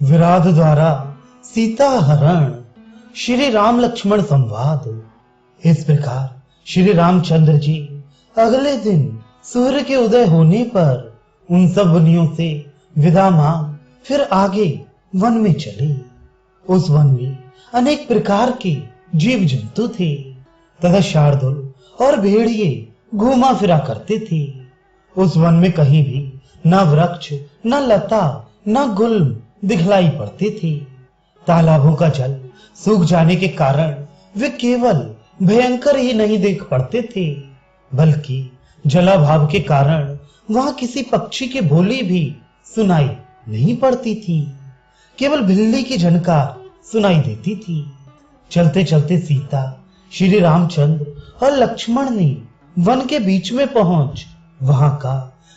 विराध द्वारा सीता हरण, श्री राम लक्ष्मण संवाद। इस प्रकार श्री रामचंद्र जी अगले दिन सूर्य के उदय होने पर उन सब वनियों से विदा मांग फिर आगे वन में चले। उस वन में अनेक प्रकार के जीव जंतु थे तथा शार्दुल और भेड़िए घूमा फिरा करते थे। उस वन में कहीं भी न वृक्ष, न लता, न गुल्म दिखलाई पड़ते थे। तालाबों का जल सूख जाने के कारण वे केवल भयंकर ही नहीं देख पड़ते थे, बल्कि जलाभाव के कारण वहां किसी पक्षी की बोली भी सुनाई नहीं पड़ती थी। केवल बिल्ली की झनकार सुनाई देती थी। चलते चलते सीता, श्री रामचंद्र और लक्ष्मण ने वन के बीच में पहुंच वहां का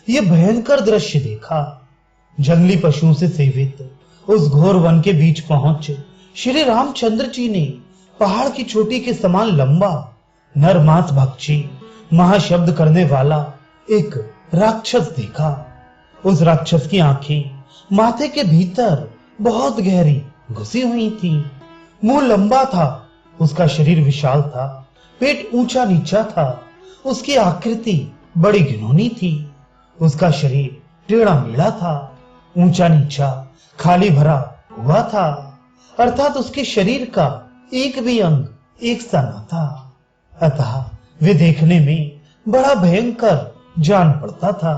यह भयंकर दृश्य देखा। जंगली पशुओं से सेवित उस घोर वन के बीच पहुंच श्री रामचंद्र जी ने पहाड़ की चोटी के समान लंबा नरमांस भक्षी महाशब्द करने वाला एक राक्षस देखा। उस राक्षस की आंखें माथे के भीतर बहुत गहरी घुसी हुई थी। मुंह लंबा था, उसका शरीर विशाल था, पेट ऊंचा नीचा था, उसकी आकृति बड़ी घिनौनी थी। उसका शरीर टेढ़ा मेढ़ा था, ऊंचा नीचा, खाली भरा हुआ था, अर्थात उसके शरीर का एक भी अंग एक सा न था। अतः वे देखने में बड़ा भयंकर जान पड़ता था।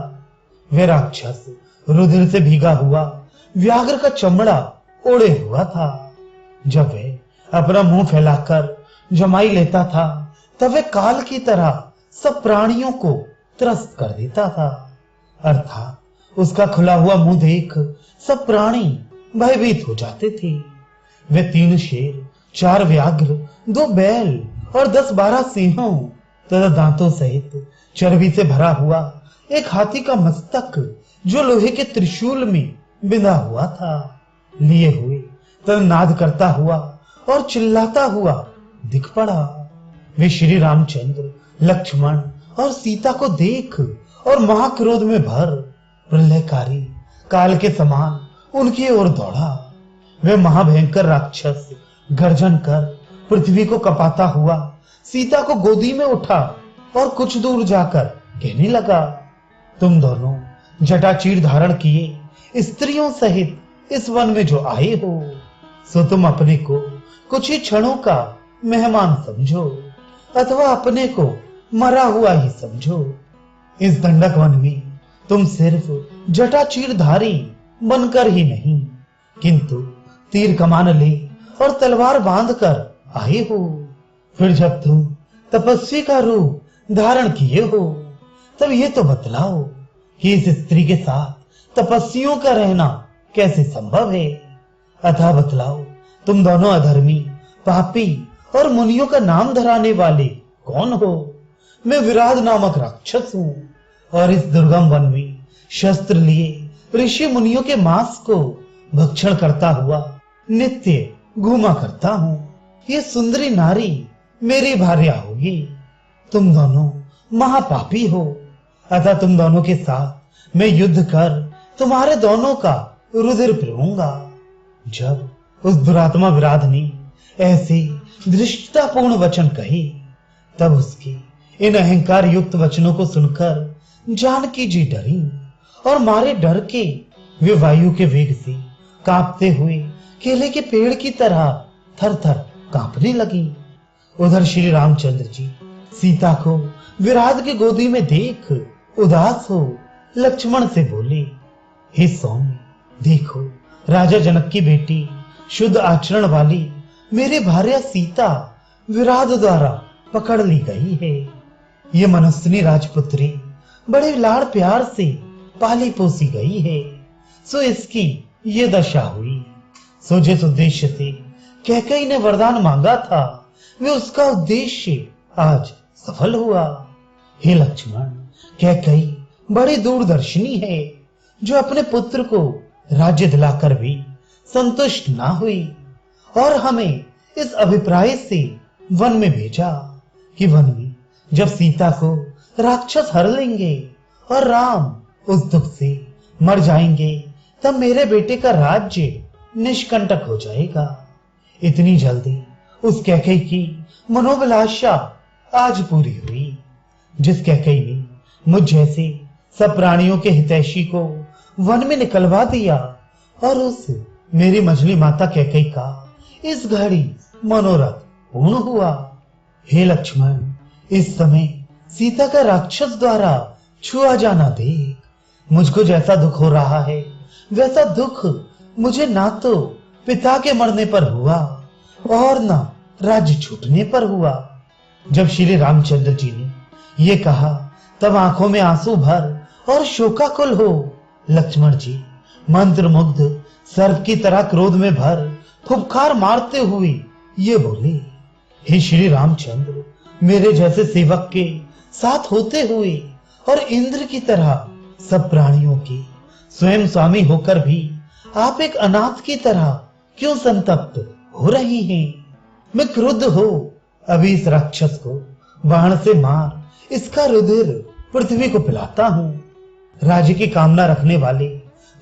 वे राक्षस रुधिर से भीगा हुआ व्याघ्र का चमड़ा ओढ़े हुआ था। जब वह अपना मुंह फैलाकर जमाई लेता था तब वह काल की तरह सब प्राणियों को त्रस्त कर देता था। अर्थात उसका खुला हुआ मुंह देख सब प्राणी भयभीत हो जाते थे। वे 3 शेर, 4 व्याघ्र, 2 बैल और 10-12 सिंहों तथा दांतों सहित चर्बी से भरा हुआ एक हाथी का मस्तक जो लोहे के त्रिशूल में बिंधा हुआ था लिए हुए तथा नाद करता हुआ और चिल्लाता हुआ दिख पड़ा। वे श्री रामचंद्र, लक्ष्मण और सीता को देख और महाक्रोध में भर प्रलयकारी काल के समान उनकी ओर दौड़ा। वे महाभयंकर राक्षस गर्जन कर पृथ्वी को कपाता हुआ सीता को गोदी में उठा और कुछ दूर जाकर कहने लगा, तुम दोनों जटाचीर धारण किए स्त्रियों सहित इस वन में जो आए हो, सो तुम अपने को कुछ ही क्षणों का मेहमान समझो अथवा अपने को मरा हुआ ही समझो। इस दंडक वन में तुम सिर्फ जटाचीरधारी बनकर ही नहीं, किंतु तीर कमान ले और तलवार बांधकर आए हो। फिर जब तुम तपस्वी का रूप धारण किए हो तब ये तो बतलाओ कि इस स्त्री के साथ तपस्वियों का रहना कैसे संभव है। अतः बतलाओ, तुम दोनों अधर्मी, पापी और मुनियों का नाम धराने वाले कौन हो। मैं विराध नामक राक्षस हूं और इस दुर्गम वन में शस्त्र लिए ऋषि मुनियों के मांस को भक्षण करता हुआ नित्य घूमा करता हूं। ये सुंदरी नारी मेरी भार्या होगी। तुम दोनों महापापी हो, अतः तुम दोनों के साथ मैं युद्ध कर तुम्हारे दोनों का रुधिर पीऊंगा। जब उस दुरात्मा विराध ने ऐसे धृष्टतापूर्ण वचन कहे तब उसके इन अहंकार युक्त वचनों को सुनकर जानकी जी डरी और मारे डर के वे वायु के वेग से कांपते हुए केले के पेड़ की तरह थर थर कांपने लगी। उधर श्री रामचंद्र जी सीता को विराध की गोदी में देख उदास हो लक्ष्मण से बोले, हे सौम्य, देखो राजा जनक की बेटी, शुद्ध आचरण वाली मेरी भार्या सीता विराध द्वारा पकड़ ली गई है। ये मनस्विनी राजपुत्री बड़े लाड़ प्यार से पाली पोसी गई है, सो इसकी ये दशा हुई। सो जिस उद्देश्य से कैकेयी ने वरदान मांगा था वे उसका उद्देश्य आज सफल हुआ। हे लक्ष्मण, कैकेयी बड़ी दूरदर्शिनी है जो अपने पुत्र को राज्य दिलाकर भी संतुष्ट ना हुई और हमें इस अभिप्राय से वन में भेजा कि वन में जब सीता को राक्षस हर लेंगे और राम उस दुख से मर जाएंगे तब मेरे बेटे का राज्य निष्कंटक हो जाएगा। इतनी जल्दी उस कैकई की मनोभिलाषा आज पूरी हुई, जिस कैकई ने मुझ जैसे सब प्राणियों के हितैषी को वन में निकलवा दिया, और उस मेरी मछली माता कैकई का इस घड़ी मनोरथ पूर्ण हुआ। हे लक्ष्मण, इस समय सीता का राक्षस द्वारा छुआ जाना देख मुझको जैसा दुख हो रहा है, वैसा दुख मुझे ना तो पिता के मरने पर हुआ और ना राज्य छूटने पर हुआ। जब श्री रामचंद्र जी ने ये कहा, तब आंखों में आंसू भर और शोकाकुल हो लक्ष्मण जी मंत्र मुग्ध सर्प की तरह क्रोध में भर फुफकार मारते हुए ये बोले, हे श्री रामचंद्र, मेरे जैसे सेवक के साथ होते हुए और इंद्र की तरह सब प्राणियों के स्वयं स्वामी होकर भी आप एक अनाथ की तरह क्यों संतप्त हो रही हैं? मैं क्रुद्ध हो अभी इस राक्षस को बाण से मार इसका रुधिर पृथ्वी को पिलाता हूं। राज्य की कामना रखने वाले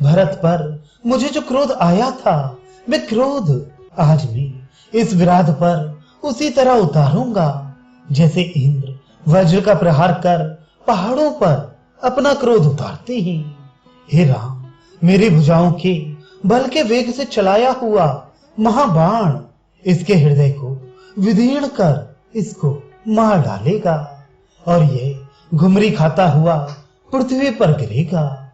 भरत पर मुझे जो क्रोध आया था, मैं क्रोध आज भी इस विराध पर उसी तरह उतारूंगा जैसे इंद्र वज्र का प्रहार कर पहाड़ों पर अपना क्रोध उतारते हैं। हे राम, मेरी भुजाओं के बल के वेग से चलाया हुआ महाबाण इसके हृदय को विदीर्ण कर इसको मार डालेगा और यह घुमरी खाता हुआ पृथ्वी पर गिरेगा।